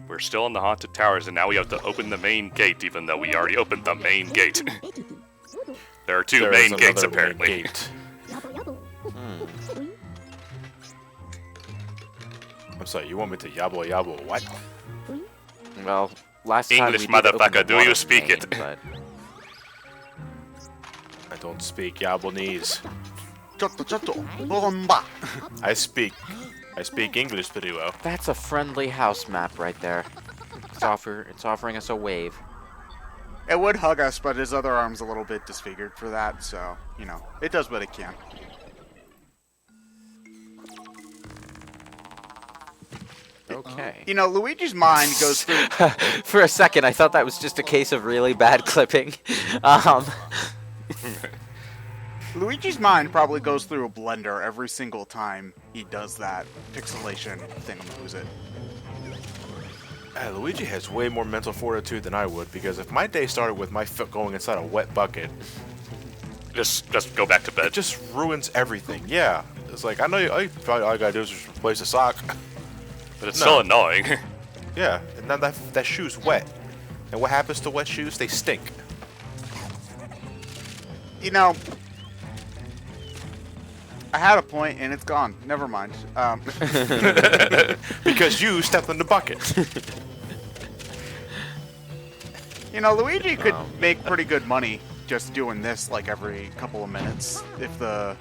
We're still in the Haunted Towers, and now we have to open the main gate, even though we already opened the main gate. There are two main gates, apparently. Main gate. I'm sorry, you want me to yabble yabble what? Well, last time English, we did open motherfucker, the do water you speak main, it? But I don't speak Japanese. Bomba. I speak English pretty well. that's a friendly house map right there. It's offering us a wave. It would hug us, but his other arm's a little bit disfigured for that, so, you know, it does what it can. Okay. You know, Luigi's mind goes through... For a second, I thought that was just a case of really bad clipping. Luigi's mind probably goes through a blender every single time he does that pixelation thingamaboozit. Luigi has way more mental fortitude than I would, because if my day started with my foot going inside a wet bucket, Just go back to it bed. just ruins everything. Yeah, it's like, I know probably all you gotta do is just replace a sock. But it's still annoying. Yeah, and now that shoe's wet. And what happens to wet shoes? They stink. You know, I had a point and it's gone. Never mind. Because you stepped in the bucket. You know, Luigi could make pretty good money just doing this like every couple of minutes if the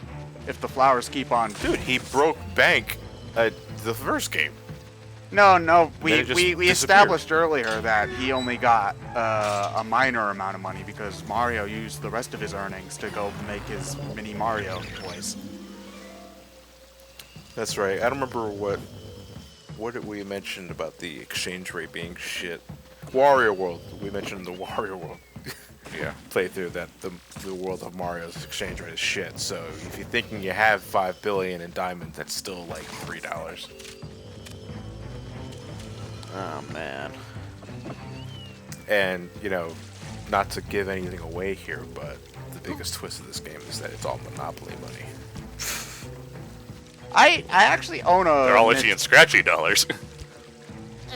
flowers keep on. Dude, he broke bank at the first game. No, Then it just we established earlier that he only got a minor amount of money because Mario used the rest of his earnings to go make his mini Mario toys. That's right. I don't remember what did we mention about the exchange rate being shit. Wario World. We mentioned the Wario World. Yeah, playthrough that the world of Mario's exchange rate is shit. So if you're thinking you have 5 billion in diamonds, that's still like $3. Oh man. And you know, not to give anything away here, but the biggest twist of this game is that it's all Monopoly money. I actually own a. They're all itchy and scratchy dollars.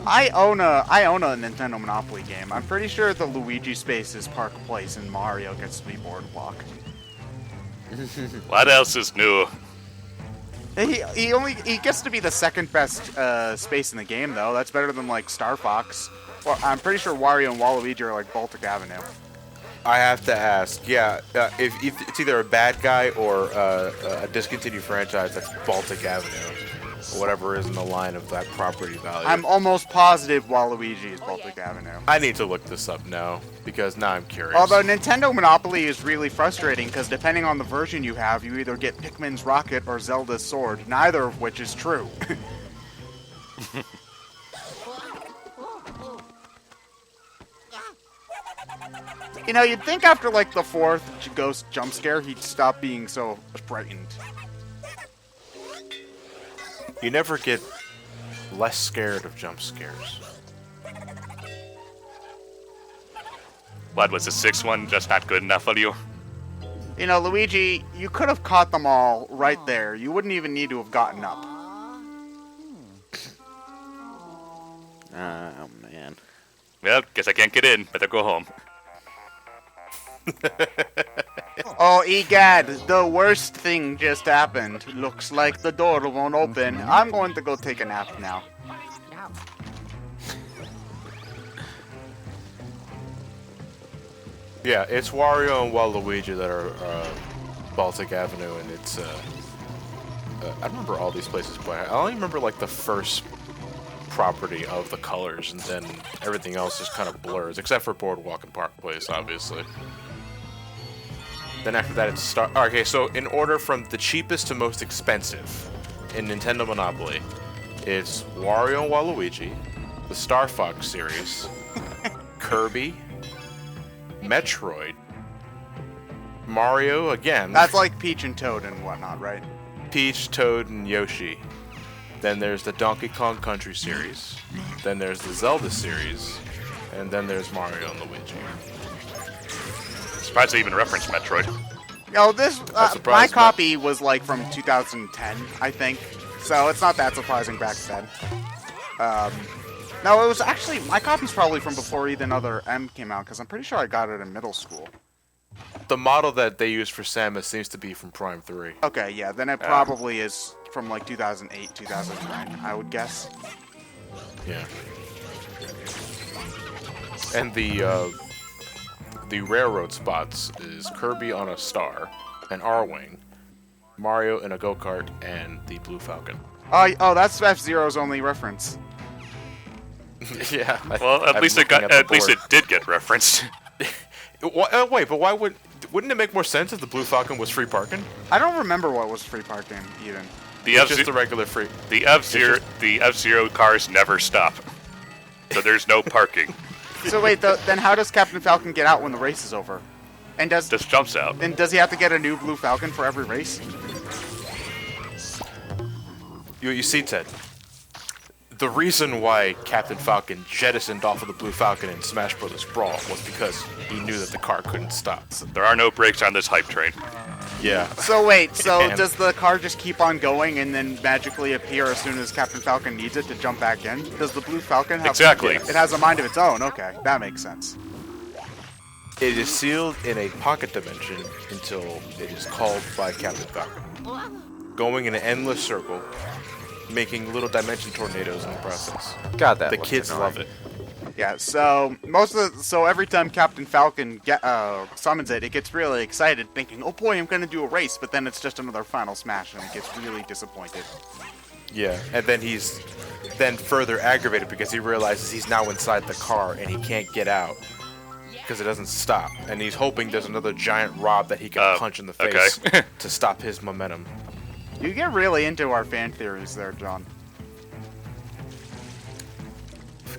I own a Nintendo Monopoly game. I'm pretty sure the Luigi space is Park Place and Mario gets to be Boardwalk. What else is new? He gets to be the second best space in the game though. That's better than like Star Fox. Well, I'm pretty sure Wario and Waluigi are like Baltic Avenue. I have to ask, yeah, if it's either a bad guy or a discontinued franchise that's Baltic Avenue, or whatever is in the line of that property value. I'm almost positive Waluigi is Baltic Avenue. I need to look this up now, because now I'm curious. Although Nintendo Monopoly is really frustrating, because depending on the version you have, you either get Pikmin's Rocket or Zelda's Sword, neither of which is true. You know, you'd think after like the fourth ghost jump scare, he'd stop being so frightened. You never get less scared of jump scares. What, was the sixth one just not good enough for you? You know, Luigi, you could have caught them all right there. You wouldn't even need to have gotten up. Oh man. Well, guess I can't get in. Better go home. Oh, egad, the worst thing just happened. Looks like the door won't open. I'm going to go take a nap now. Yeah, it's Wario and Waluigi that are Baltic Avenue, and it's I remember all these places, but I only remember like the first property of the colors, and then everything else just kind of blurs, except for Boardwalk and Park Place, obviously. Then after that, it's Star. Okay, so in order from the cheapest to most expensive in Nintendo Monopoly, it's Wario and Waluigi, the Star Fox series, Kirby, Metroid, Mario again. That's like Peach and Toad and whatnot, right? Peach, Toad, and Yoshi. Then there's the Donkey Kong Country series. Then there's the Zelda series. And then there's Mario and Luigi. Surprised they even referenced Metroid. No, this my surprised, copy was like from 2010, I think. So it's not that surprising back then. No, it was actually, my copy's probably from before even other M came out, because I'm pretty sure I got it in middle school. The model that they use for Samus seems to be from Prime 3. Okay, yeah, then it probably is from like 2008, 2009, I would guess. Yeah. And the railroad spots is Kirby on a star, an R-Wing, Mario in a go-kart, and the Blue Falcon. Oh, that's F-Zero's only reference. Yeah. Well, at least it did get referenced. Wait, but wouldn't it make more sense if the Blue Falcon was free parking? I don't remember what was free parking, even. Just the regular free. The F-Zero cars never stop, so there's no parking. So wait, then how does Captain Falcon get out when the race is over? And Just jumps out. And does he have to get a new Blue Falcon for every race? You see, Ted, the reason why Captain Falcon jettisoned off of the Blue Falcon in Smash Bros. Brawl was because he knew that the car couldn't stop. There are no brakes on this hype train. Yeah. So wait, does the car just keep on going and then magically appear as soon as Captain Falcon needs it to jump back in? Does the Blue Falcon have... Exactly. It has a mind of its own, okay, that makes sense. It is sealed in a pocket dimension until it is called by Captain Falcon, going in an endless circle, making little dimension tornadoes in the process. God, that The looks kids annoying. love it. Yeah, so every time Captain Falcon summons it, it gets really excited, thinking, "Oh boy, I'm gonna do a race," but then it's just another Final Smash, and it gets really disappointed. Yeah, and then he's further aggravated because he realizes he's now inside the car and he can't get out because it doesn't stop, and he's hoping there's another giant Rob that he can punch in the face to stop his momentum. You get really into our fan theories there, John.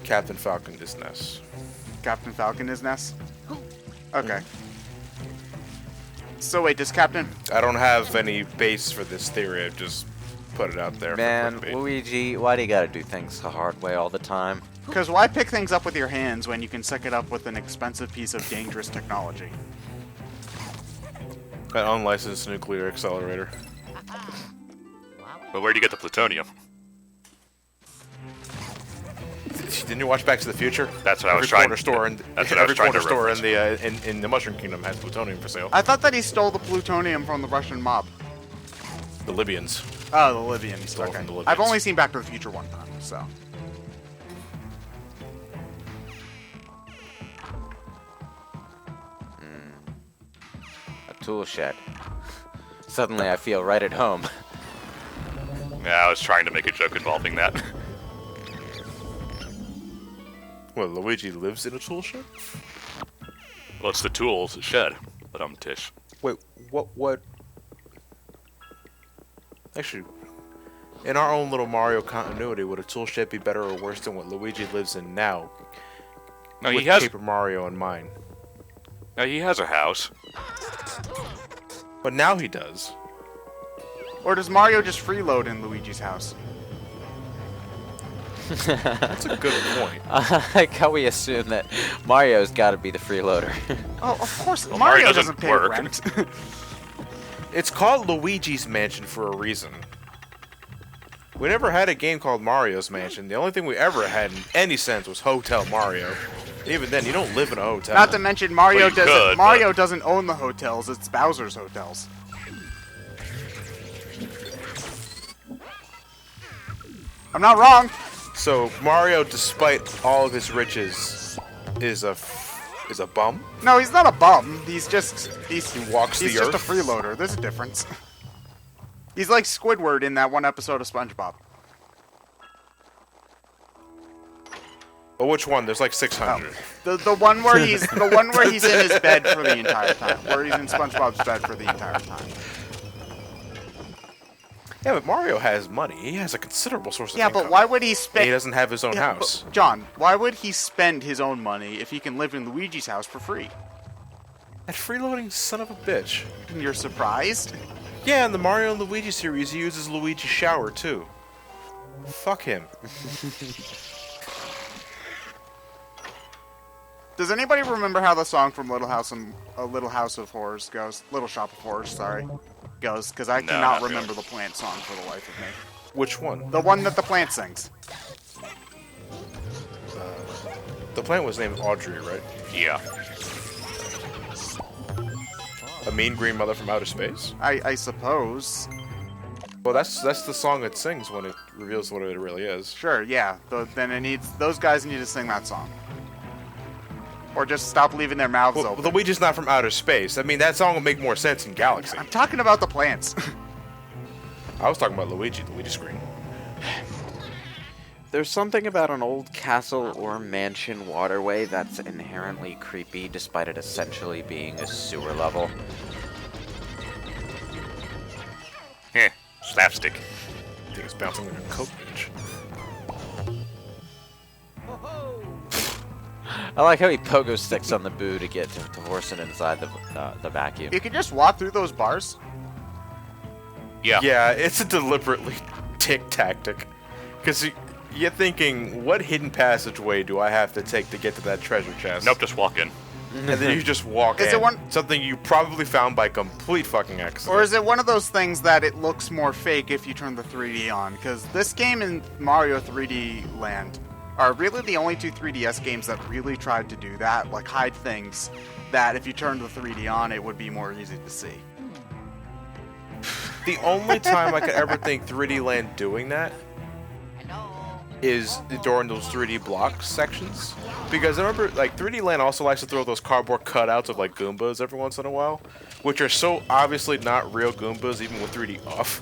Captain Falcon is Ness. Captain Falcon is Ness? Okay. So wait, does Captain... I don't have any base for this theory, I've just put it out there. Man, for clickbait. Luigi, why do you gotta do things the hard way all the time? Because why pick things up with your hands when you can suck it up with an expensive piece of dangerous technology? An unlicensed nuclear accelerator. But where do you get the plutonium? Didn't you watch Back to the Future? That's what I was trying to in the Mushroom Kingdom has plutonium for sale. I thought that he stole the plutonium from the Russian mob. The Libyans. Oh, the Libyans. Stole Okay. from the Libyans. I've only seen Back to the Future one time, so... A tool shed. Suddenly I feel right at home. Yeah, I was trying to make a joke involving that. Well, Luigi lives in a tool shed? Well, it's the tools shed, but Tish. Wait, what? Actually, in our own little Mario continuity, would a tool shed be better or worse than what Luigi lives in now? No, with he has. Paper Mario in mind. No, he has a house. But now he does. Or does Mario just freeload in Luigi's house? That's a good point. I like how we assume that Mario's gotta be the freeloader. Oh, of course. Well, Mario Mario doesn't doesn't pay work. rent. It's called Luigi's Mansion for a reason. We never had a game called Mario's Mansion. The only thing we ever had in any sense was Hotel Mario. Even then, you don't live in a hotel. Not to mention Mario Well, you could, Mario doesn't own the hotels. It's Bowser's hotels. I'm not wrong. So Mario, despite all of his riches, is a bum. No, he's not a bum. He walks the He's just earth? a freeloader. There's a difference. He's like Squidward in that one episode of SpongeBob. But which one? There's like 600. The one where he's in his bed for the entire time. Where he's in SpongeBob's bed for the entire time. Yeah, but Mario has money. He has a considerable source of Yeah, income. but why would he spend? He doesn't have his own Yeah, house. but, John, why would he spend his own money if he can live in Luigi's house for free? That freeloading son of a bitch. And you're surprised? Yeah, in the Mario and Luigi series, he uses Luigi's shower too. Fuck him. Does anybody remember how the song from Little House of Horrors goes? Little Shop of Horrors, sorry. Goes, because I No, cannot not remember really. the plant song for the life of me. Which one? The one that the plant sings. The planet was named Audrey, right? Yeah. A mean green mother from outer space? I suppose. Well, that's the song it sings when it reveals what it really is. Sure, yeah. Then it needs those guys need to sing that song. Or just stop leaving their mouths Well, open. Luigi's not from outer space. I mean, that song would make more sense in Galaxy. I'm talking about the plants. I was talking about Luigi. Luigi's green. There's something about an old castle or mansion waterway that's inherently creepy, despite it essentially being a sewer level. Heh. Slapstick. I think it's bouncing like a coke bench. I like how he pogo sticks on the boo to get to force it inside the vacuum. You can just walk through those bars. Yeah. Yeah, it's a deliberately tick tactic. Because you're thinking, what hidden passageway do I have to take to get to that treasure chest? Nope, just walk in. And then you just walk Is in. it one- Something you probably found by complete fucking accident. Or is it one of those things that it looks more fake if you turn the 3D on? Because this game and Mario 3D Land are really the only two 3DS games that really tried to do that, like hide things that if you turned the 3D on, it would be more easy to see. The only time I could ever think 3D Land doing that is during those 3D block sections. Because I remember, like, 3D Land also likes to throw those cardboard cutouts of, like, Goombas every once in a while, which are so obviously not real Goombas, even with 3D off.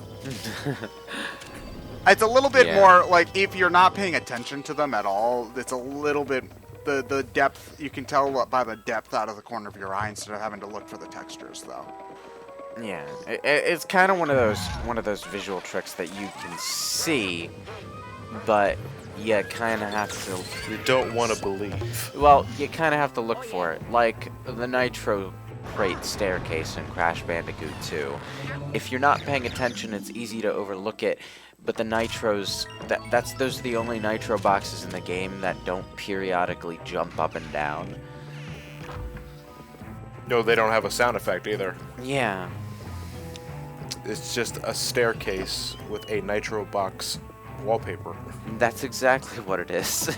It's a little bit Yeah. more, like, if you're not paying attention to them at all, it's a little bit, the depth, you can tell by the depth out of the corner of your eye instead of having to look for the textures, though. Yeah, it's kind of one of those visual tricks that you can see, but you kind of have to. You don't want to believe. Well, you kind of have to look for it, like the Nitro Crate staircase in Crash Bandicoot 2. If you're not paying attention, it's easy to overlook it. But the nitros, those are the only nitro boxes in the game that don't periodically jump up and down. No, they don't have a sound effect either. Yeah. It's just a staircase with a nitro box wallpaper. That's exactly what it is.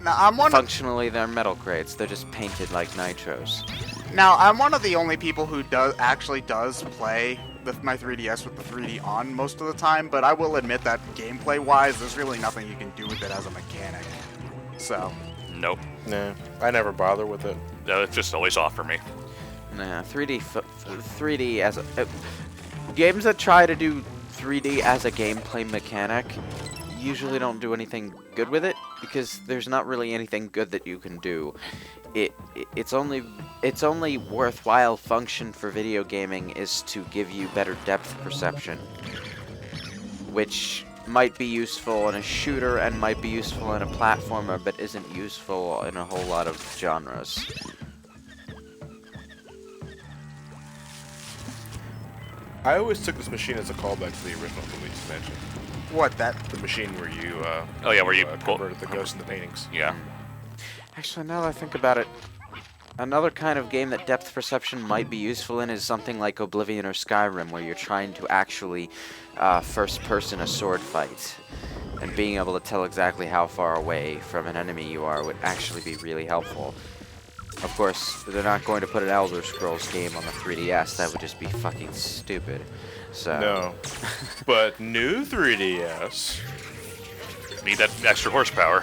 Now, I'm one of, Functionally, they're metal crates. They're just painted like nitros. I'm one of the only people who actually does play my 3DS with the 3D on most of the time, but I will admit that gameplay-wise, there's really nothing you can do with it as a mechanic. So, Nope. Nah, I never bother with it. No, it's just always off for me. Nah, 3D as a... games that try to do 3D as a gameplay mechanic usually don't do anything good with it, because there's not really anything good that you can do. It's only worthwhile function for video gaming is to give you better depth perception, which might be useful in a shooter and might be useful in a platformer, but isn't useful in a whole lot of genres. I always took this machine as a callback to the original Luigi's Mansion. what, that? The machine where you, Oh yeah, where you converted the ghosts into paintings. Yeah. Actually, now that I think about it, another kind of game that depth perception might be useful in is something like Oblivion or Skyrim, where you're trying to actually first-person a sword fight. And being able to tell exactly how far away from an enemy you are would actually be really helpful. Of course, they're not going to put an Elder Scrolls game on the 3DS. That would just be fucking stupid. So No. But new 3DS. Need that extra horsepower.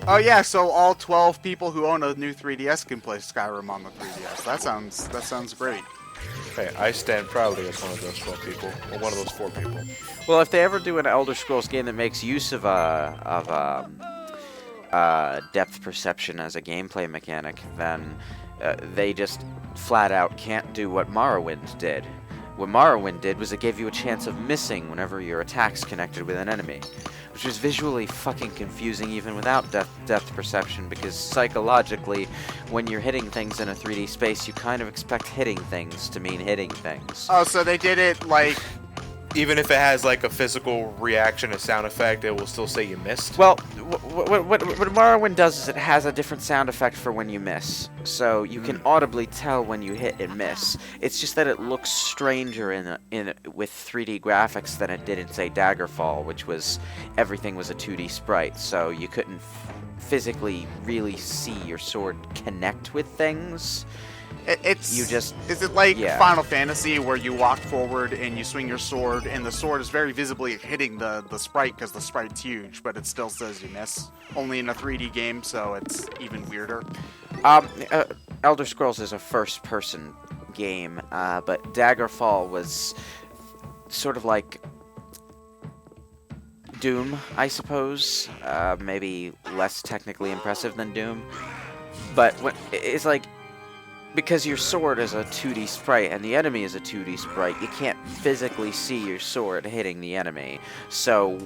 Oh yeah, so all 12 people who own a new 3DS can play Skyrim on the 3DS. That sounds great. Hey, I stand proudly as one of those 12 people, or one of those 4 people. well, if they ever do an Elder Scrolls game that makes use of depth perception as a gameplay mechanic, then they just flat out can't do what Morrowind did. What Morrowind did was it gave you a chance of missing whenever your attack's connected with an enemy, which is visually fucking confusing even without depth perception, because psychologically, when you're hitting things in a 3D space, you kind of expect hitting things to mean hitting things. Oh, so they did it like... Even if it has like a physical reaction, a sound effect, it will still say you missed. Well, what Morrowind does is it has a different sound effect for when you miss, so you can audibly tell when you hit and miss. It's just that it looks stranger with 3D graphics than it did in, say, Daggerfall, which was everything was a 2D sprite, so you couldn't physically really see your sword connect with things. Is it like yeah. Final Fantasy where you walk forward and you swing your sword and the sword is very visibly hitting the sprite because the sprite's huge, but it still says you miss? Only in a 3D game, so it's even weirder. Elder Scrolls is a first-person game, but Daggerfall was sort of like Doom, I suppose. Maybe less technically impressive than Doom. But it's like, because your sword is a 2D sprite and the enemy is a 2D sprite, you can't physically see your sword hitting the enemy. So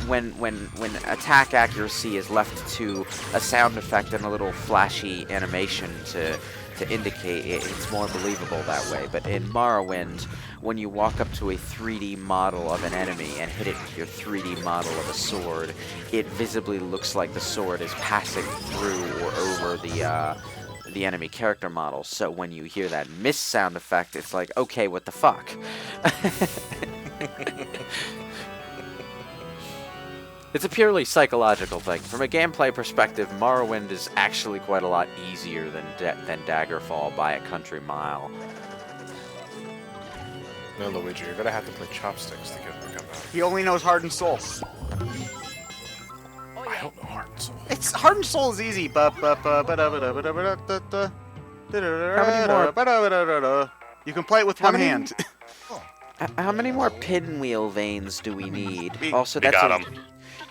when attack accuracy is left to a sound effect and a little flashy animation to indicate it, it's more believable that way. But in Morrowind, when you walk up to a 3D model of an enemy and hit it with your 3D model of a sword, it visibly looks like the sword is passing through or over the enemy character model. So when you hear that miss sound effect, it's like, okay, what the fuck? It's a purely psychological thing. From a gameplay perspective, Morrowind is actually quite a lot easier than Daggerfall by a country mile. No, Luigi, you're gonna have to play chopsticks to get him to come out. He only knows Heart and Soul. I don't know Heart and Soul. It's Heart and Soul is easy. How many more? You can play it with one hand. How many more pinwheel veins do we need? Also, We got 'em.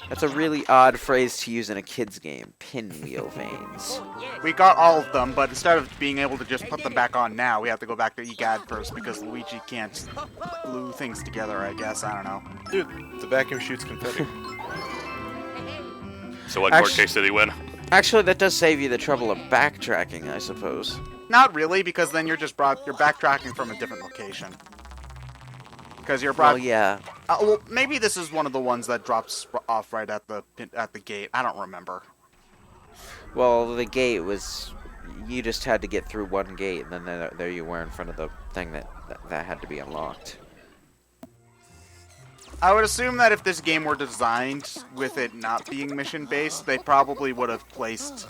That's a really odd phrase to use in a kid's game. Pinwheel veins. We got all of them, but instead of being able to just put them back on now, we have to go back to EGAD first because Luigi can't glue things together, I guess. I don't know. Dude, the vacuum shoots confetti. So what court case did he win? Actually, that does save you the trouble of backtracking, I suppose. Not really, because then you're backtracking from a different location. Because you're brought. Well, yeah. Well, maybe this is one of the ones that drops off right at the gate. I don't remember. Well, the gate was... You just had to get through one gate, and then there you were in front of the thing that had to be unlocked. I would assume that if this game were designed with it not being mission-based, they probably would have placed...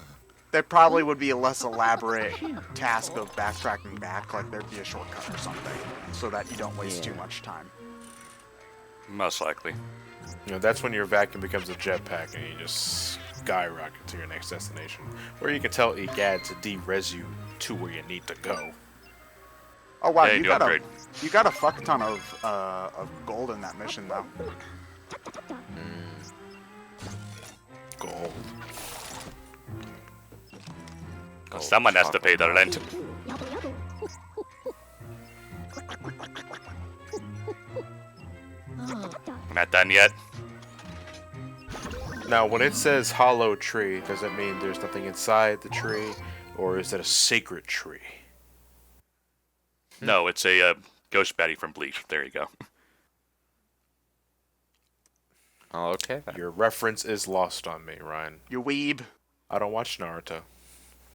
There probably would be a less elaborate task of backtracking back, like there'd be a shortcut or something, so that you don't waste too much time. Most likely. You know, that's when your vacuum becomes a jetpack and you just skyrocket to your next destination. Or you can tell EGAD to de-res you to where you need to go. Oh wow, Yeah, you got a fuck ton of gold in that mission though. Gold. Someone has to pay the rent. Not done yet. Now, when it says hollow tree, does that mean there's nothing inside the tree? Or is it a sacred tree? No, it's a ghost baddie from Bleach. There you go. Oh, okay. Your reference is lost on me, Ryan. You weeb. I don't watch Naruto.